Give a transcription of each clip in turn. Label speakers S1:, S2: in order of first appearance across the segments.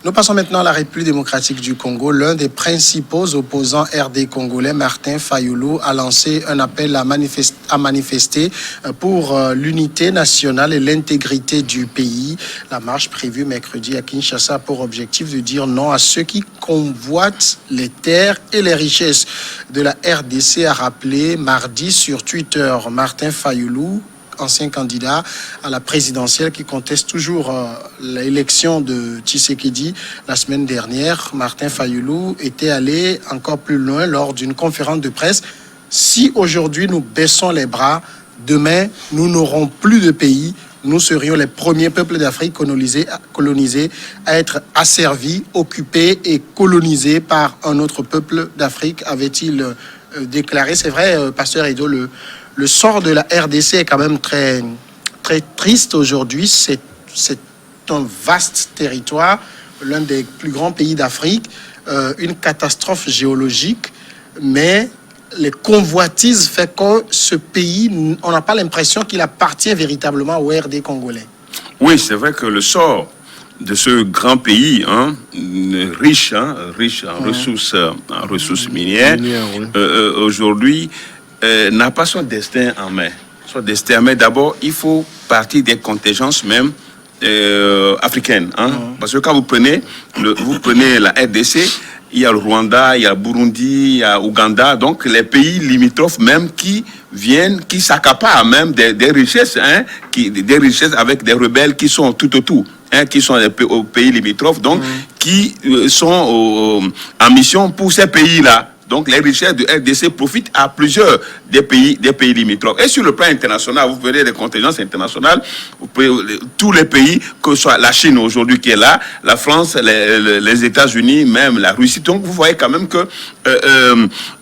S1: Nous passons maintenant à la République démocratique du Congo. L'un des principaux opposants RD congolais, Martin Fayulu, a lancé un appel à manifester pour l'unité nationale et l'intégrité du pays. La marche prévue mercredi à Kinshasa a pour objectif de dire non à ceux qui convoitent les terres et les richesses de la RDC, a rappelé mardi sur Twitter Martin Fayulu, ancien candidat à la présidentielle qui conteste toujours l'élection de Tshisekedi. La semaine dernière, Martin Fayulu était allé encore plus loin lors d'une conférence de presse. Si aujourd'hui nous baissons les bras, demain nous n'aurons plus de pays. Nous serions les premiers peuples d'Afrique colonisés à être asservis, occupés et colonisés par un autre peuple d'Afrique, avait-il déclaré. C'est vrai, Pasteur Edo, le sort de la RDC est quand même très, très triste aujourd'hui. C'est un vaste territoire, l'un des plus grands pays d'Afrique, une catastrophe géologique, mais les convoitises font que ce pays, on n'a pas l'impression qu'il appartient véritablement au RD congolais.
S2: Oui, c'est vrai que le sort de ce grand pays, riche en ressources minières, aujourd'hui, n'a pas son destin en main. Son destin en main, d'abord, il faut partir des contingences même africaines. Parce que quand vous prenez la RDC, il y a le Rwanda, il y a le Burundi, il y a Ouganda, donc les pays limitrophes même qui s'accaparent même des richesses, des richesses avec des rebelles qui sont tout autour. Qui sont aux pays limitrophes, donc qui sont en mission pour ces pays-là. Donc les richesses de RDC profitent à plusieurs des pays limitrophes. Et sur le plan international, vous verrez des contingences internationales, tous les pays, que ce soit la Chine aujourd'hui qui est là, la France, les États-Unis, même la Russie. Donc vous voyez quand même que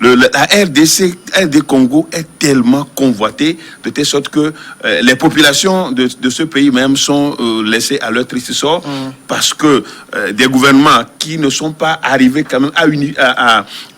S2: la RD Congo est tellement convoitée de telle sorte que les populations de ce pays même sont laissées à leur triste sort parce que des gouvernements qui ne sont pas arrivés quand même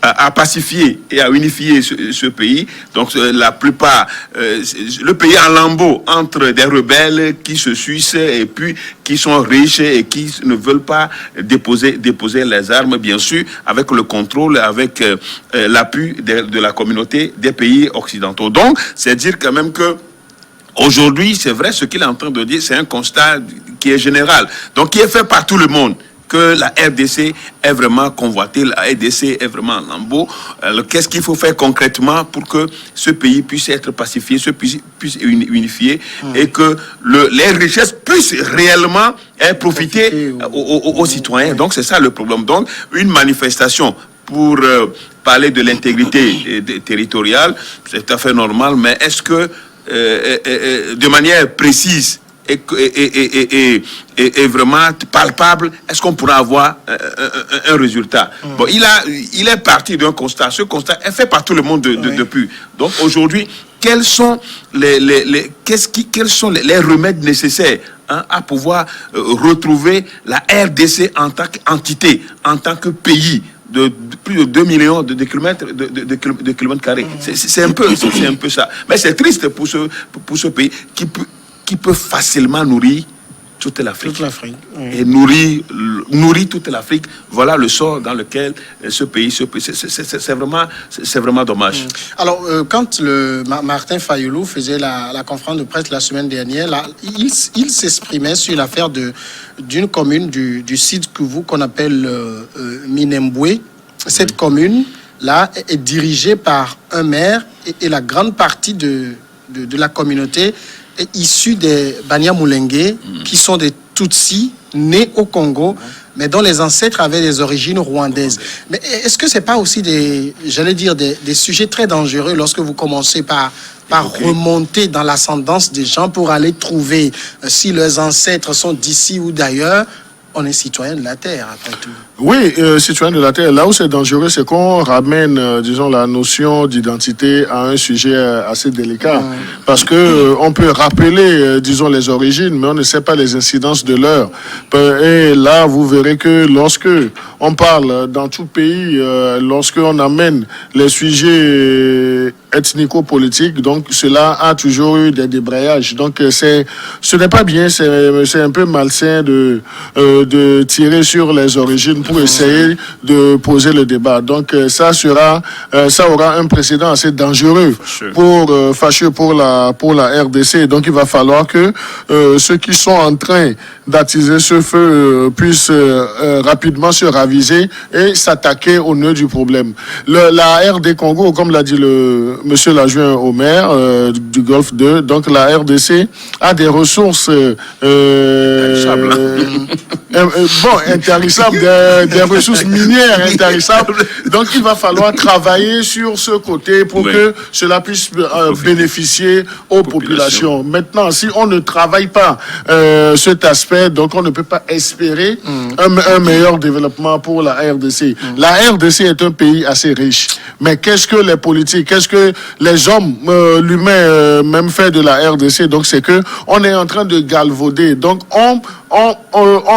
S2: à pacifier et à unifier ce pays. Donc la plupart, le pays en lambeaux entre des rebelles qui se suicent et puis qui sont riches et qui ne veulent pas déposer les armes, bien sûr, avec le contrôle, avec l'appui de la communauté des pays occidentaux. Donc, c'est dire quand même que aujourd'hui, c'est vrai, ce qu'il est en train de dire, c'est un constat qui est général, donc qui est fait par tout le monde, que la RDC est vraiment convoitée, la RDC est vraiment en lambeaux. Qu'est-ce qu'il faut faire concrètement pour que ce pays puisse être pacifié, puisse unifié et que les richesses puissent réellement profiter aux citoyens. Donc c'est ça le problème. Donc une manifestation pour parler de l'intégrité territoriale, c'est tout à fait normal, mais est-ce que de manière précise et vraiment palpable, est-ce qu'on pourra avoir un résultat? Bon, il est parti d'un constat. Ce constat est fait par tout le monde depuis. Donc aujourd'hui, quels sont les remèdes nécessaires à pouvoir retrouver la RDC en tant qu'entité, en tant que pays de plus de 2 millions de kilomètres carrés. C'est un peu ça. Mais c'est triste pour ce pays qui peut facilement nourrir toute l'Afrique. Et nourrir toute l'Afrique. Voilà le sort dans lequel ce pays c'est vraiment dommage.
S1: Alors, quand Martin Fayulu faisait la conférence de presse la semaine dernière, là, il s'exprimait sur l'affaire d'une commune du Sud Kivu qu'on appelle Minembwe. Cette commune-là est dirigée par un maire et la grande partie de la communauté est issue des Banyamulenge, qui sont des Tutsis nés au Congo, mais dont les ancêtres avaient des origines rwandaises. Mais est-ce que c'est pas aussi des sujets très dangereux lorsque vous commencez par remonter dans l'ascendance des gens pour aller trouver si leurs ancêtres sont d'ici ou d'ailleurs? On est citoyen de la terre, après tout.
S3: Oui, citoyen de la Terre, là où c'est dangereux, c'est qu'on ramène, disons, la notion d'identité à un sujet assez délicat. Parce que on peut rappeler, disons, les origines, mais on ne sait pas les incidences de l'heure. Et là, vous verrez que lorsque on parle dans tout pays, lorsque on amène les sujets ethnico-politiques, donc cela a toujours eu des débrayages. Donc ce n'est pas bien, c'est un peu malsain de tirer sur les origines pour essayer de poser le débat. Donc ça aura un précédent assez dangereux, fâcheux pour la RDC. Donc il va falloir que ceux qui sont en train d'attiser ce feu puissent rapidement se raviser et s'attaquer au nœud du problème. La RD Congo, comme l'a dit monsieur l'adjoint au maire du Golfe 2, donc la RDC a des ressources intarissables, des ressources minières intarissables. Donc il va falloir travailler sur ce côté pour que cela puisse bénéficier aux populations. Maintenant, si on ne travaille pas cet aspect, donc on ne peut pas espérer un meilleur développement pour la RDC. La RDC est un pays assez riche, mais qu'est-ce que les politiques, qu'est-ce que les hommes, l'humain même fait de la RDC? Donc c'est que on est en train de galvauder. Donc on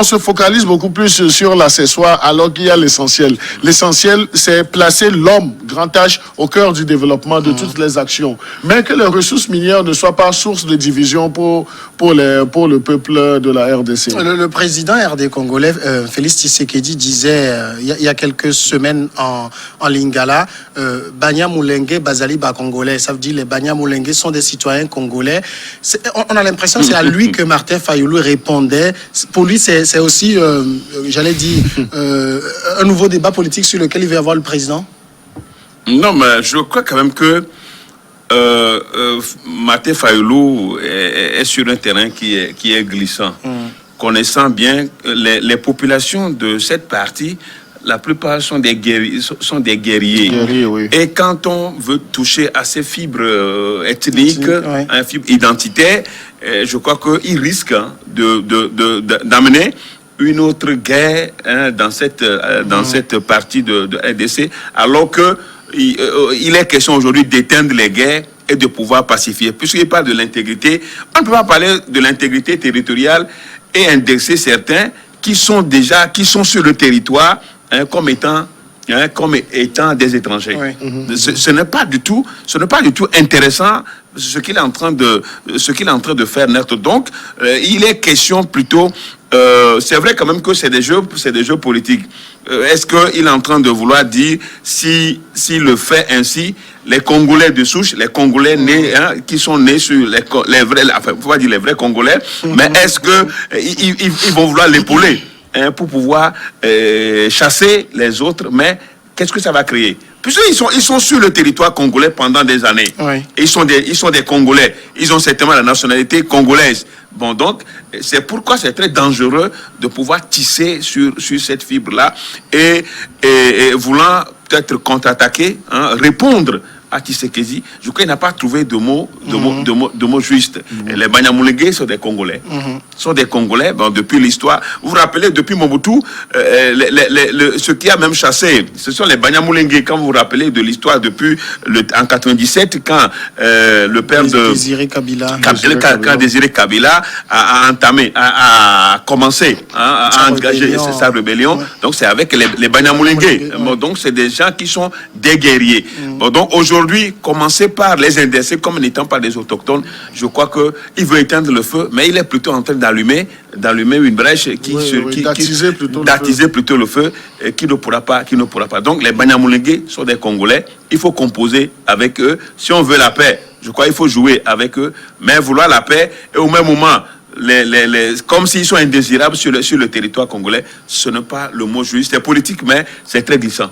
S3: se focalise beaucoup plus sur l'accessoire alors qu'il y a l'essentiel. L'essentiel, c'est placer l'homme, grand H, au cœur du développement de toutes les actions. Mais que les ressources minières ne soient pas source de division pour le peuple de la RDC.
S1: Le président RD congolais, Félix Tshisekedi, disait il y a quelques semaines en Lingala, Banyamulenge, Bazali, Congolais. Ça veut dire les Banyamulenge sont des citoyens congolais. On a l'impression que c'est à lui que Martin Fayulu répondait. Pour lui, c'est aussi, j'allais dire, un nouveau débat politique sur lequel il va y avoir le président.
S2: Non, mais je crois quand même que Martin Fayulu est sur un terrain qui est glissant. Connaissant bien les populations de cette partie, la plupart sont des guerriers.
S3: Oui.
S2: Et quand on veut toucher à ces fibres ethniques, à fibres identitaires, je crois qu'il risque d'amener une autre guerre dans cette partie de RDC, alors que il est question aujourd'hui d'éteindre les guerres et de pouvoir pacifier. Puisqu'il parle de l'intégrité, on ne peut pas parler de l'intégrité territoriale et indexer certains qui sont sur le territoire comme étant des étrangers. Oui. Ce n'est pas du tout intéressant ce qu'il est en train de faire naître. Donc, il est question plutôt. C'est vrai quand même que c'est des jeux politiques. Est-ce qu'il est en train de vouloir dire s'il le fait ainsi, les Congolais de souche, les Congolais nés, qui sont nés sur les vrais, enfin, faut pas dire les vrais Congolais, mais est-ce que ils vont vouloir l'épauler pour pouvoir chasser les autres? Mais qu'est-ce que ça va créer? Puisqu'ils sont sur le territoire congolais pendant des années. Oui. Ils sont des Congolais. Ils ont certainement la nationalité congolaise. Bon, donc, c'est pourquoi c'est très dangereux de pouvoir tisser sur cette fibre-là et voulant peut-être contre-attaquer, répondre à Tshisekedi. Je crois qu'il n'a pas trouvé de mots justes. Les Banyamulenge sont des Congolais. Sont des Congolais, depuis l'histoire. Vous vous rappelez, depuis Mobutu, ce qui a même chassé, ce sont les Banyamulenge. Quand vous vous rappelez de l'histoire depuis en 97, quand le père de
S1: Désiré Kabila,
S2: quand Désiré Kabila a commencé à engager sa rébellion. Ouais. Donc c'est avec les Banyamulenge. Donc c'est des gens qui sont des guerriers. Donc aujourd'hui, commencer par les indexer comme n'étant pas des autochtones, je crois qu'il veut éteindre le feu, mais il est plutôt en train d'allumer une brèche d'attiser plutôt le feu qui ne pourra pas. Donc les Banyamulenge sont des Congolais, il faut composer avec eux. Si on veut la paix, je crois qu'il faut jouer avec eux, mais vouloir la paix et au même moment comme s'ils sont indésirables sur le territoire congolais, ce n'est pas le mot juste. C'est politique, mais c'est très glissant.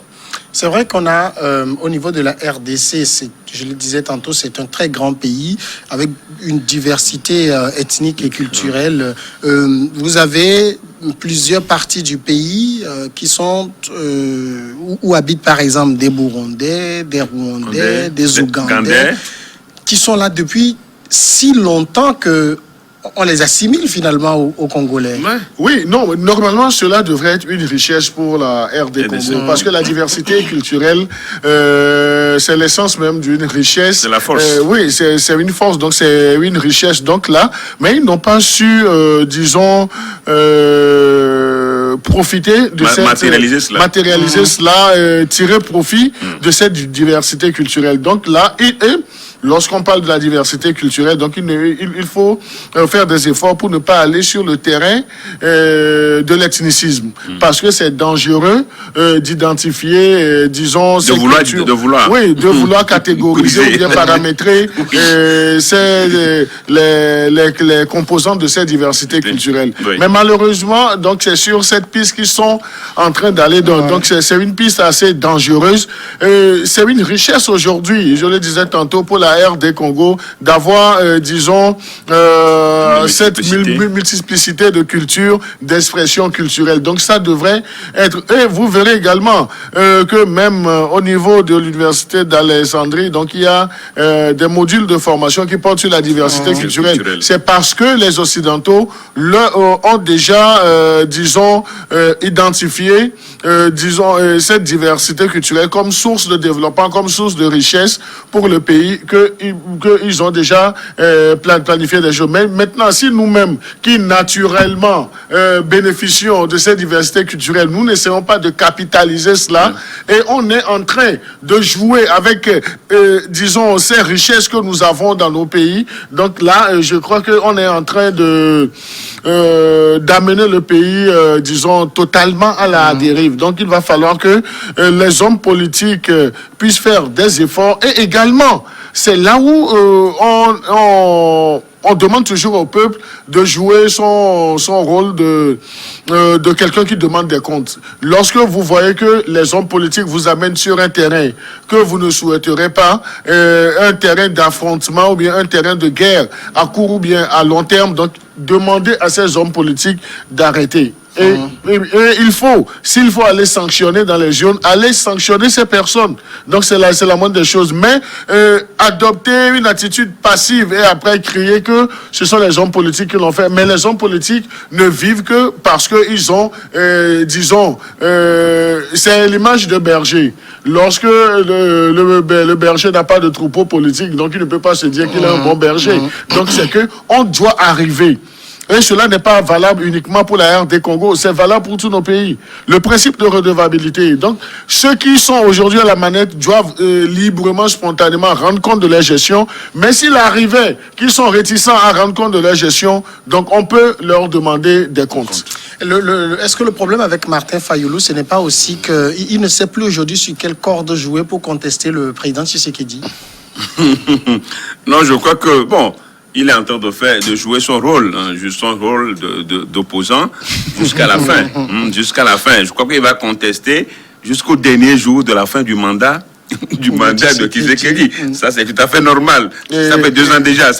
S1: C'est vrai qu'on a, au niveau de la RDC, je le disais tantôt, c'est un très grand pays avec une diversité ethnique et culturelle. Vous avez plusieurs parties du pays qui sont où habitent par exemple des Burundais, des Rwandais, des Ougandais, qui sont là depuis si longtemps que on les assimile finalement aux Congolais.
S2: Ouais.
S3: Oui, non, normalement, cela devrait être une richesse pour la RD Congo, parce que la diversité culturelle, c'est l'essence même d'une richesse.
S2: C'est la force.
S3: Oui, c'est une force, donc c'est une richesse. Donc là, mais ils n'ont pas su, disons, profiter de cette... Matérialiser cela, tirer profit de cette diversité culturelle. Donc là, lorsqu'on parle de la diversité culturelle, donc il faut faire des efforts pour ne pas aller sur le terrain de l'ethnicisme, parce que c'est dangereux d'identifier, disons, ces cultures. De vouloir catégoriser ou bien paramétrer les composantes de cette diversité culturelle.
S2: Oui.
S3: Mais malheureusement, donc c'est sur cette piste qu'ils sont en train d'aller. Donc c'est une piste assez dangereuse. C'est une richesse aujourd'hui, je le disais tantôt, pour la RD Congo, d'avoir, disons, cette multiplicité de cultures, d'expressions culturelles. Donc ça devrait être... Et vous verrez également que même au niveau de l'université d'Alexandrie, donc il y a des modules de formation qui portent sur la diversité culturelle. C'est parce que les Occidentaux ont déjà, disons, identifié, disons, cette diversité culturelle comme source de développement, comme source de richesse pour le pays, qu'ils ont déjà planifié des choses. Mais maintenant, si nous-mêmes, qui naturellement bénéficions de cette diversité culturelle, nous n'essayons pas de capitaliser cela, et on est en train de jouer avec, disons, ces richesses que nous avons dans nos pays. Donc là, je crois qu'on est en train d'amener le pays, disons, totalement à la dérive. Donc il va falloir que les hommes politiques puissent faire des efforts, et également, c'est là où on demande toujours au peuple de jouer son rôle de quelqu'un qui demande des comptes. Lorsque vous voyez que les hommes politiques vous amènent sur un terrain que vous ne souhaiterez pas, un terrain d'affrontement ou bien un terrain de guerre à court ou bien à long terme, donc demandez à ces hommes politiques d'arrêter. Et il faut, s'il faut aller sanctionner dans les zones, aller sanctionner ces personnes. Donc c'est la moindre des choses. Mais adopter une attitude passive et après crier que ce sont les hommes politiques qui l'ont fait. Mais les hommes politiques ne vivent que parce qu'ils ont, disons, c'est l'image de berger. Lorsque le berger n'a pas de troupeau politique, donc il ne peut pas se dire qu'il est un bon berger. Donc c'est que on doit arriver. Et cela n'est pas valable uniquement pour la RD Congo, c'est valable pour tous nos pays. Le principe de redevabilité. Donc, ceux qui sont aujourd'hui à la manette doivent librement, spontanément rendre compte de leur gestion. Mais s'il arrivait qu'ils sont réticents à rendre compte de leur gestion, donc on peut leur demander des comptes.
S1: Est-ce que le problème avec Martin Fayulu, ce n'est pas aussi qu'il ne sait plus aujourd'hui sur quelle corde jouer pour contester le président Tshisekedi?
S2: Non, je crois que, bon... Il est en train de jouer son rôle, son rôle d'opposant jusqu'à la fin. Jusqu'à la fin. Je crois qu'il va contester jusqu'au dernier jour de la fin du mandat. Du mandat de Tshisekedi. Ça, c'est tout à fait normal. Ça fait 2 ans déjà.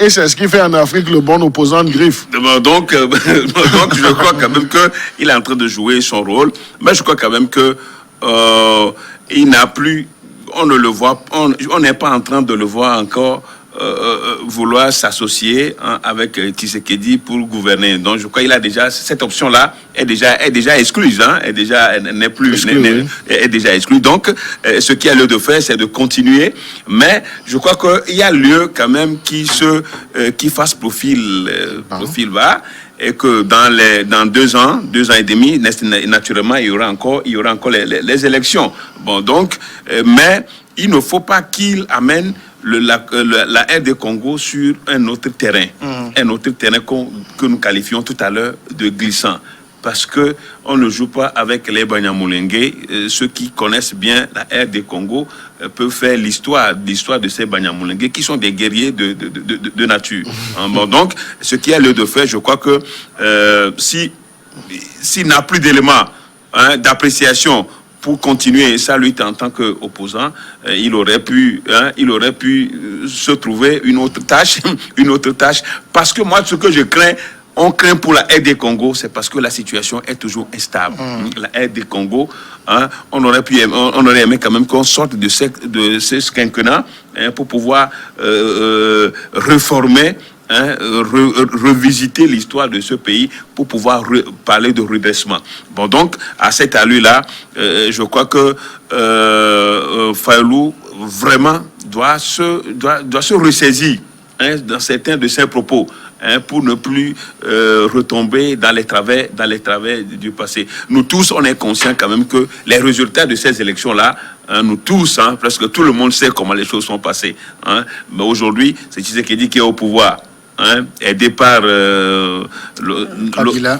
S3: Et c'est ce qui fait en Afrique le bon opposant de griffe.
S2: Donc, je crois quand même qu'il est en train de jouer son rôle. Mais je crois quand même que il n'a plus... On ne le voit, on n'est pas en train de le voir encore vouloir s'associer avec Tshisekedi pour gouverner. Donc je crois qu'il a déjà cette option-là est déjà exclue, est déjà exclue. Donc ce qu'il y a lieu de faire, c'est de continuer. Mais je crois qu'il y a lieu quand même qui fasse profil bas. Et que dans 2 ans et demi, naturellement, il y aura encore les élections. Bon, donc, mais il ne faut pas qu'il amène la RD Congo sur un autre terrain. Un autre terrain que nous qualifions tout à l'heure de glissant. Parce que on ne joue pas avec les Banyamulenge. Ceux qui connaissent bien la RD Congo peuvent faire l'histoire de ces Banyamulenge qui sont des guerriers de nature. Bon, donc, ce qui a lieu de faire, je crois que s'il n'a plus d'éléments d'appréciation pour continuer sa lutte en tant qu'opposant, il aurait pu se trouver une autre tâche, parce que moi, ce que je crains, on craint pour la RD Congo, c'est parce que la situation est toujours instable. La RD Congo, hein, on aurait aimé quand même qu'on sorte de ce quinquennat pour pouvoir réformer, revisiter l'histoire de ce pays pour pouvoir parler de redressement. Bon, donc, à cette allure-là, je crois que Fayulu vraiment doit se ressaisir dans certains de ses propos, pour ne plus retomber dans les travers du passé. Nous tous, on est conscients quand même que les résultats de ces élections-là, nous tous, presque tout le monde sait comment les choses sont passées. Mais aujourd'hui, c'est Tshisekedi qui est au pouvoir, aidé par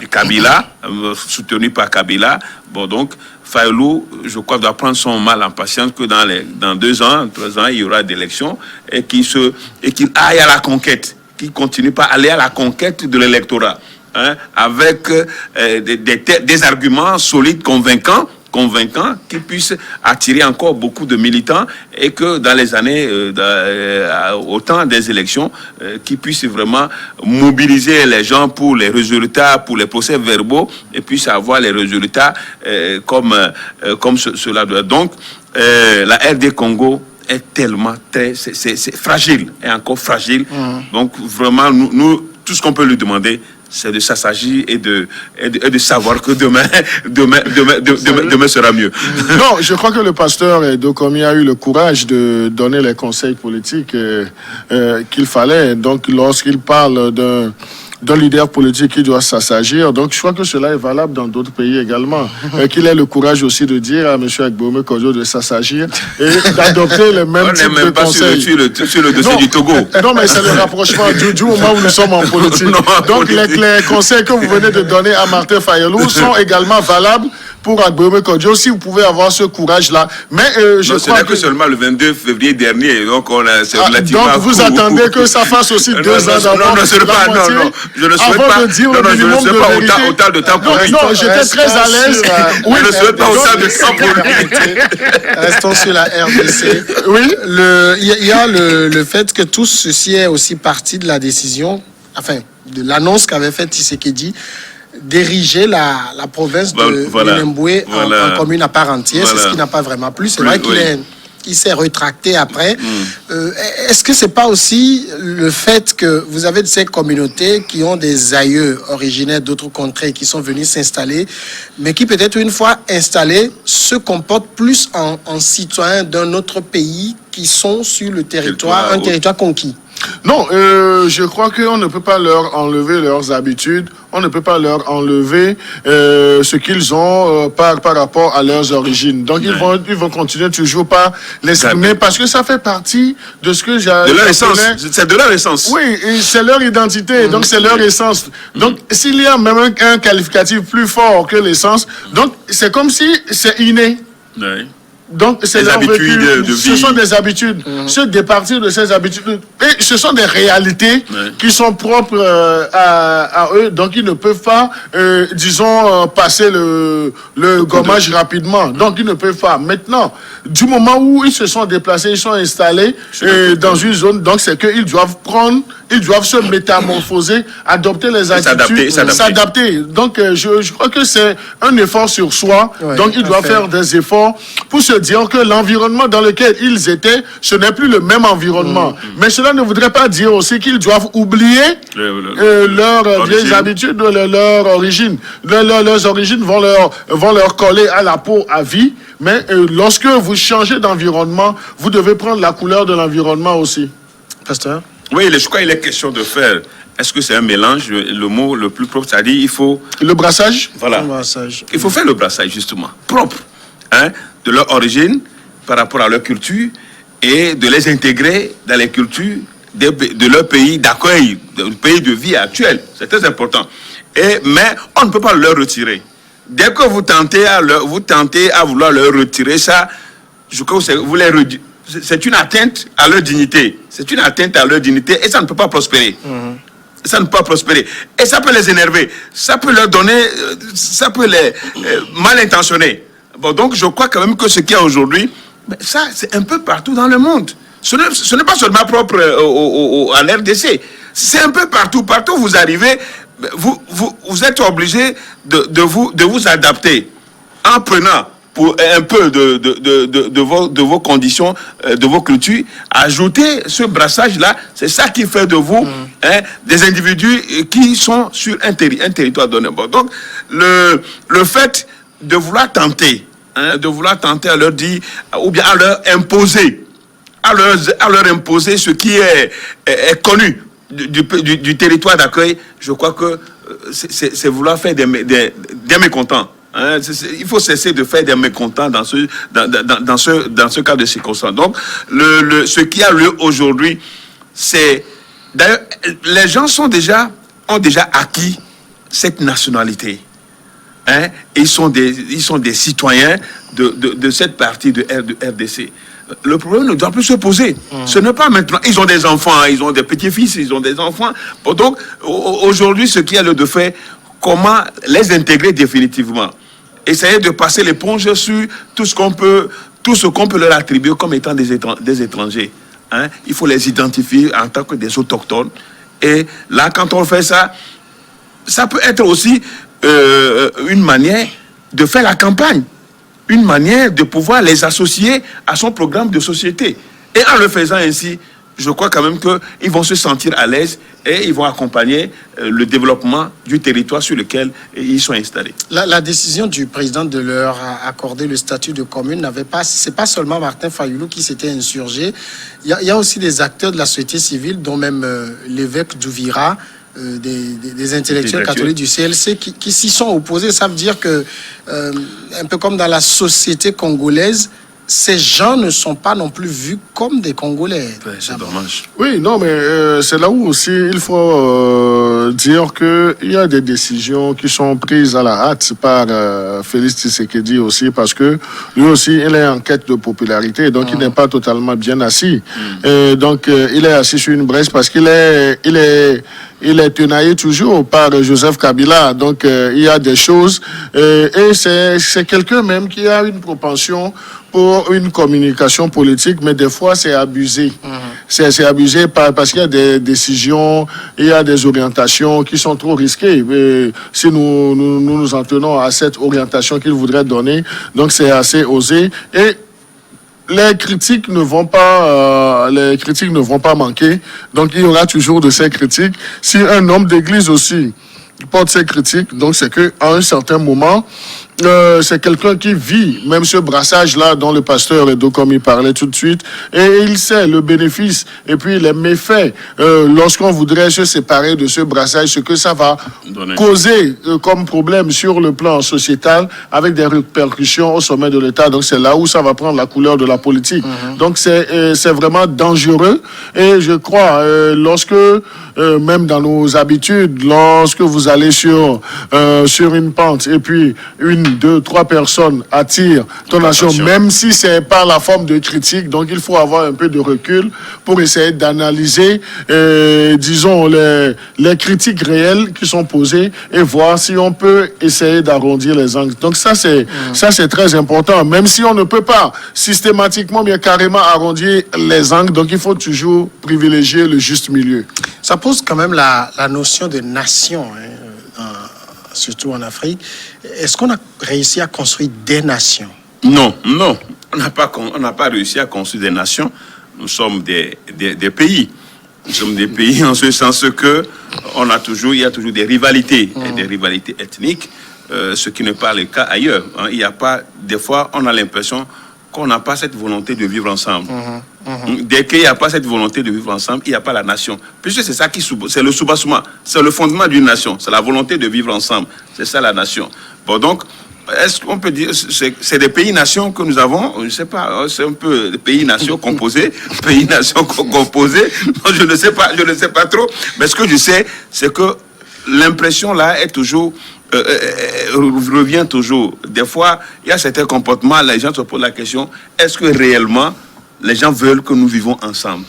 S2: Kabila, soutenu par Kabila. Bon, donc, Fayulu, je crois, doit prendre son mal en patience que dans 2 ans, 3 ans, il y aura d'élections et qu'il aille à la conquête, qu'il continue pas à aller à la conquête de l'électorat, avec des arguments solides, convaincants, qui puissent attirer encore beaucoup de militants et que dans les années, au temps des élections, qui puissent vraiment mobiliser les gens pour les résultats, pour les procès verbaux et puissent avoir les résultats comme cela doit. Donc, la RD Congo est tellement c'est fragile, est encore fragile. Donc, vraiment, nous, tout ce qu'on peut lui demander, c'est de s'assagir et de savoir que demain sera mieux.
S3: Non, je crois que le pasteur Dokomi a eu le courage de donner les conseils politiques qu'il fallait. Donc, lorsqu'il parle d'un leader politique qui doit s'assagir. Donc, je crois que cela est valable dans d'autres pays également. Qu'il ait le courage aussi de dire à M. Agbomey Kodjo de s'assagir et d'adopter les mêmes types de conseils.
S2: Sur le dossier du Togo.
S3: Non, mais c'est le rapprochement du moment où nous sommes en politique. Donc, les conseils que vous venez de donner à Martin Fayulu sont également valables pour Agbomey Kodjo, si vous pouvez avoir ce courage-là. Mais je crois
S2: que seulement le 22 février dernier, donc c'est relativement...
S3: Donc, vous attendez que ça fasse aussi 2 ans d'avant.
S2: Non, je ne souhaite pas. Autant de temps pour lui.
S3: Non, j'étais très à l'aise.
S2: Oui, je ne souhaite pas autant de temps pour lui.
S1: Restons sur la RDC.
S3: Oui.
S1: Il y a le fait que tout ceci est aussi partie de la décision, enfin, de l'annonce qu'avait faite Tshisekedi d'ériger la province de Minembwe en commune à part entière. C'est ce qui n'a pas vraiment plu. C'est vrai qu'il s'est rétracté après. Est-ce que c'est pas aussi le fait que vous avez de ces communautés qui ont des aïeux originaires d'autres contrées qui sont venus s'installer, mais qui peut-être une fois installés se comportent plus en citoyens d'un autre pays qui sont sur le territoire, un territoire conquis?
S3: Non, je crois qu'on ne peut pas leur enlever leurs habitudes, on ne peut pas leur enlever ce qu'ils ont par rapport à leurs origines. Donc ils vont continuer toujours par l'exprimer parce que ça fait partie de ce que j'ai...
S2: De leur essence, c'est de leur essence.
S3: Oui, c'est leur identité, donc c'est leur essence. Donc s'il y a même un qualificatif plus fort que l'essence, donc c'est comme si c'est inné. Oui. Donc, c'est
S2: des habitudes de vie.
S3: Ce sont des habitudes. Se départir de ces habitudes. Et ce sont des réalités qui sont propres à eux. Donc, ils ne peuvent pas, disons, passer le gommage rapidement. Donc, ils ne peuvent pas. Maintenant, du moment où ils se sont déplacés, ils sont installés dans une zone, donc c'est qu'ils doivent ils doivent se métamorphoser, adopter les attitudes, s'adapter. Donc, je crois que c'est un effort sur soi. Donc, ils doivent faire des efforts pour se dire que l'environnement dans lequel ils étaient, ce n'est plus le même environnement. Mais cela ne voudrait pas dire aussi qu'ils doivent oublier leurs vieilles habitudes, leur origine. Leurs origines vont leur coller à la peau à vie. Mais lorsque vous changez d'environnement, vous devez prendre la couleur de l'environnement aussi.
S1: Pasteur?
S2: Oui, je crois qu'il est question de faire. Est-ce que c'est un mélange? Le mot le plus propre, c'est-à-dire il faut...
S3: Le brassage?
S2: Voilà.
S1: Le brassage.
S2: Il faut faire le brassage, justement. Propre. De leur origine, par rapport à leur culture, et de les intégrer dans les cultures de leur pays d'accueil, du pays de vie actuel. C'est très important. Mais on ne peut pas leur retirer. Dès que vous tentez à vouloir leur retirer ça, je crois que c'est une atteinte à leur dignité. C'est une atteinte à leur dignité et ça ne peut pas prospérer. Ça ne peut pas prospérer. Et ça peut les énerver. Ça peut leur donner... Ça peut les mal intentionner. Bon, donc, je crois quand même que ce qu'il y a aujourd'hui, ça, c'est un peu partout dans le monde. Ce n'est pas seulement propre à l'RDC. C'est un peu partout. Partout où vous arrivez, vous êtes obligé de vous adapter en prenant pour un peu de vos conditions, de vos cultures, ajouter ce brassage-là, c'est ça qui fait de vous des individus qui sont sur un territoire donné. Bon, donc, le fait de vouloir tenter, à leur dire, ou bien à leur imposer, ce qui est connu du territoire d'accueil, je crois que c'est vouloir faire des mécontents. Il faut cesser de faire des mécontents dans ce cas de circonstance. Donc, ce qui a lieu aujourd'hui, c'est... D'ailleurs, les gens ont déjà acquis cette nationalité. Ils sont des citoyens de cette partie de RDC. Le problème ne doit plus se poser. Ce n'est pas maintenant. Ils ont des enfants, ils ont des petits-fils, ils ont des enfants. Donc, aujourd'hui, ce qui a lieu de faire, comment les intégrer définitivement? Essayer de passer l'éponge sur tout ce qu'on peut leur attribuer comme étant des étrangers. Il faut les identifier en tant que des autochtones. Et là, quand on fait ça, ça peut être aussi une manière de faire la campagne, une manière de pouvoir les associer à son programme de société. Et en le faisant ainsi, je crois quand même qu'ils vont se sentir à l'aise et ils vont accompagner le développement du territoire sur lequel ils sont installés.
S1: La décision du président de leur accorder le statut de commune c'est pas seulement Martin Fayoulou qui s'était insurgé. Il y a aussi des acteurs de la société civile, dont même l'évêque d'Ouvira, des intellectuels catholiques du CLC qui s'y sont opposés. Ça veut dire que, un peu comme dans la société congolaise, ces gens ne sont pas non plus vus comme des Congolais.
S2: C'est dommage.
S3: Oui, non, mais c'est là où aussi il faut dire qu'il y a des décisions qui sont prises à la hâte par Félix Tshisekedi aussi, parce que lui aussi, il est en quête de popularité, donc il n'est pas totalement bien assis. Donc, il est assis sur une brèche parce qu'il est tenaillé toujours par Joseph Kabila. Donc, il y a des choses. Et c'est quelqu'un même qui a une propension pour une communication politique, mais des fois, c'est abusé. C'est abusé parce qu'il y a des décisions, il y a des orientations qui sont trop risquées. Et si nous en tenons à cette orientation qu'il voudrait donner, donc c'est assez osé. Et les critiques ne vont pas manquer. Donc, il y aura toujours de ces critiques. Si un homme d'église aussi porte ces critiques, donc c'est qu'à un certain moment, c'est quelqu'un qui vit même ce brassage-là dont le pasteur Edo, comme il parlait tout de suite, et il sait le bénéfice et puis les méfaits lorsqu'on voudrait se séparer de ce brassage, ce que ça va causer comme problème sur le plan sociétal avec des répercussions au sommet de l'État. Donc c'est là où ça va prendre la couleur de la politique. Donc c'est vraiment dangereux, et je crois lorsque même dans nos habitudes, lorsque vous allez sur une pente et puis 1, 2, 3 personnes attirent ton attention, même si c'est par la forme de critique. Donc il faut avoir un peu de recul pour essayer d'analyser, disons, les critiques réelles qui sont posées et voir si on peut essayer d'arrondir les angles. Donc ça c'est très important, même si on ne peut pas systématiquement, bien carrément arrondir les angles. Donc il faut toujours privilégier le juste milieu.
S1: Ça pose quand même la notion de nation, surtout en Afrique. Est-ce qu'on a réussi à construire des nations?
S2: Non. On n'a pas réussi à construire des nations. Nous sommes des pays. Nous sommes des pays en ce sens que il y a toujours des rivalités, et des rivalités ethniques, ce qui n'est pas le cas ailleurs. Il y a pas, des fois, on a l'impression qu'on n'a pas cette volonté de vivre ensemble. Dès qu'il n'y a pas cette volonté de vivre ensemble, il n'y a pas la nation. Puisque c'est ça c'est le soubassement, c'est le fondement d'une nation, c'est la volonté de vivre ensemble. C'est ça la nation. Bon, donc, est-ce qu'on peut dire, c'est des pays-nations que nous avons? Je ne sais pas, c'est un peu des pays-nations composés, pays-nations composés. Je ne sais pas trop. Mais ce que je sais, c'est que l'impression là est toujours, revient toujours. Des fois, il y a certains comportements, les gens se posent la question, est-ce que réellement les gens veulent que nous vivons ensemble?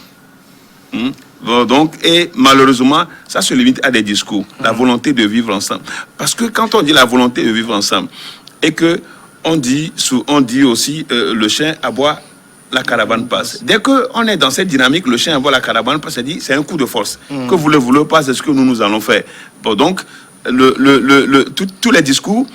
S2: Bon, donc, et malheureusement, ça se limite à des discours, la volonté de vivre ensemble. Parce que quand on dit la volonté de vivre ensemble, et que on dit aussi le chien aboie la caravane passe. Dès qu'on est dans cette dynamique, le chien voit la caravane passe, il dit c'est un coup de force. Que vous le voulez pas, c'est ce que nous allons faire. Bon, donc, tous les discours,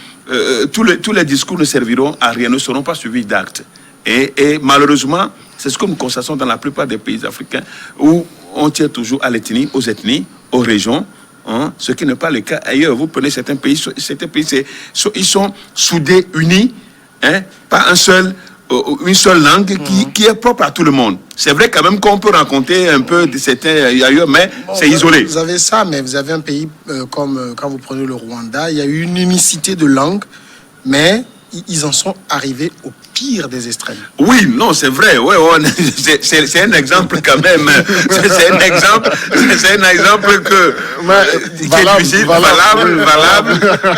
S2: tous les discours ne serviront à rien, ne seront pas suivis d'actes. Et malheureusement, c'est ce que nous constatons dans la plupart des pays africains où on tient toujours à l'ethnie, aux ethnies, aux régions, hein, ce qui n'est pas le cas ailleurs. Vous prenez certains pays, ils sont soudés, unis, hein, pas une seule langue qui est propre à tout le monde. C'est vrai quand même qu'on peut rencontrer un peu de certains ailleurs, mais bon, c'est isolé.
S1: Vous avez ça, mais vous avez un pays comme quand vous prenez le Rwanda, il y a eu une unicité de langue, mais ils en sont arrivés au pire des extrêmes.
S2: Oui, non, c'est vrai. Ouais, c'est un exemple quand même. C'est un exemple qui est difficile, valable.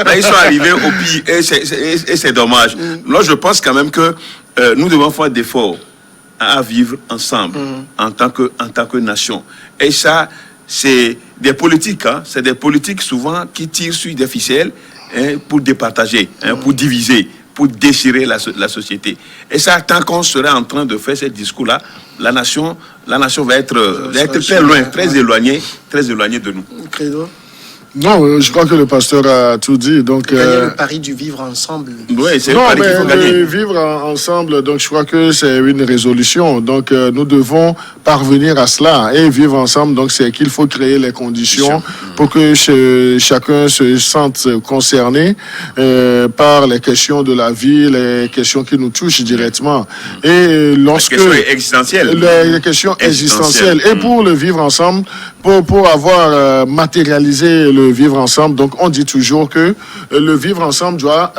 S2: Mais ils sont arrivés au pire et c'est dommage. Là, je pense quand même que nous devons faire d'efforts à vivre ensemble en tant que nation. Et ça, c'est des politiques. Hein, c'est des politiques souvent qui tirent sur des ficelles, hein, pour départager, hein, pour diviser, pour déchirer la société. Et ça, tant qu'on sera en train de faire ce discours-là, la nation va être très loin, très éloignée de nous.
S1: Credo.
S3: Non, je crois que le pasteur a tout dit. Donc,
S1: gagner le pari du vivre ensemble.
S3: Oui, c'est le pari qu'il faut gagner. Vivre ensemble, donc je crois que c'est une résolution. Donc, nous devons parvenir à cela. Et vivre ensemble, donc c'est qu'il faut créer les conditions pour que chacun se sente concerné par les questions de la vie, les questions qui nous touchent directement. Et lorsque
S2: les questions existentielles.
S3: Les questions existentielles. Et pour le vivre ensemble, pour avoir matérialisé le vivre ensemble, donc on dit toujours que le vivre ensemble doit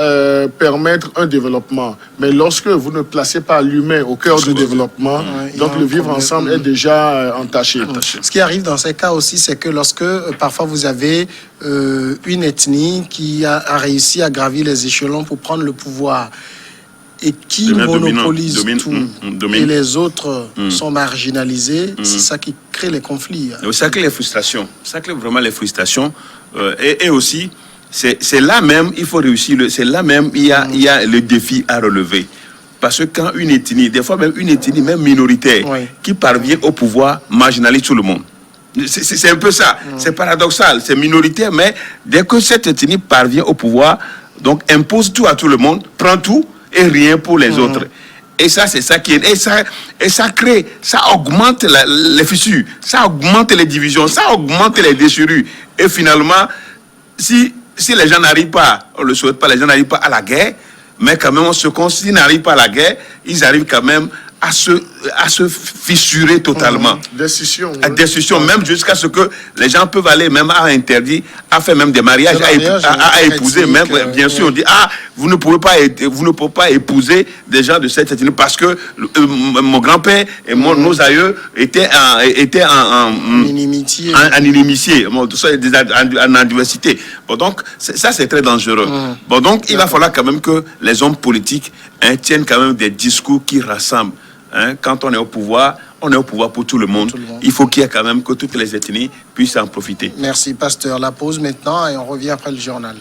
S3: permettre un développement. Mais lorsque vous ne placez pas l'humain au cœur du développement, donc le vivre ensemble est déjà entaché.
S1: Ce qui arrive dans ces cas aussi, c'est que lorsque parfois vous avez une ethnie qui a réussi à gravir les échelons pour prendre le pouvoir et qui monopolise tout, et les autres sont marginalisés, c'est ça qui crée les conflits.
S2: Ça crée les frustrations. Ça crée vraiment les frustrations. Et aussi, c'est là même, il faut réussir, c'est là même, il y a le défi à relever. Parce que quand une ethnie, des fois même une ethnie, même minoritaire, qui parvient au pouvoir, marginalise tout le monde. C'est un peu ça. C'est paradoxal, c'est minoritaire, mais dès que cette ethnie parvient au pouvoir, donc impose tout à tout le monde, prend tout, et rien pour les autres. Et ça, c'est ça qui est... Et ça crée, ça augmente les fissures, ça augmente les divisions, ça augmente les déchirures. Et finalement, si les gens n'arrivent pas, on ne le souhaite pas, les gens n'arrivent pas à la guerre, mais quand même, s'ils n'arrivent pas à la guerre, ils arrivent quand même à se fissurer totalement.
S3: Décision.
S2: Décision, même jusqu'à ce que les gens peuvent aller même à interdire, à faire même des mariages, à épouser même, bien sûr, on dit, vous ne pouvez pas épouser des gens de cette ethnie parce que mon grand-père et nos aïeux étaient en inimitié, en adversité. Bon, donc, ça, c'est très dangereux. Bon, donc, il va falloir quand même que les hommes politiques tiennent quand même des discours qui rassemblent. Quand on est au pouvoir pour tout le monde. Il faut qu'il y ait quand même que toutes les ethnies puissent en profiter.
S1: Merci, pasteur. La pause maintenant et on revient après le journal.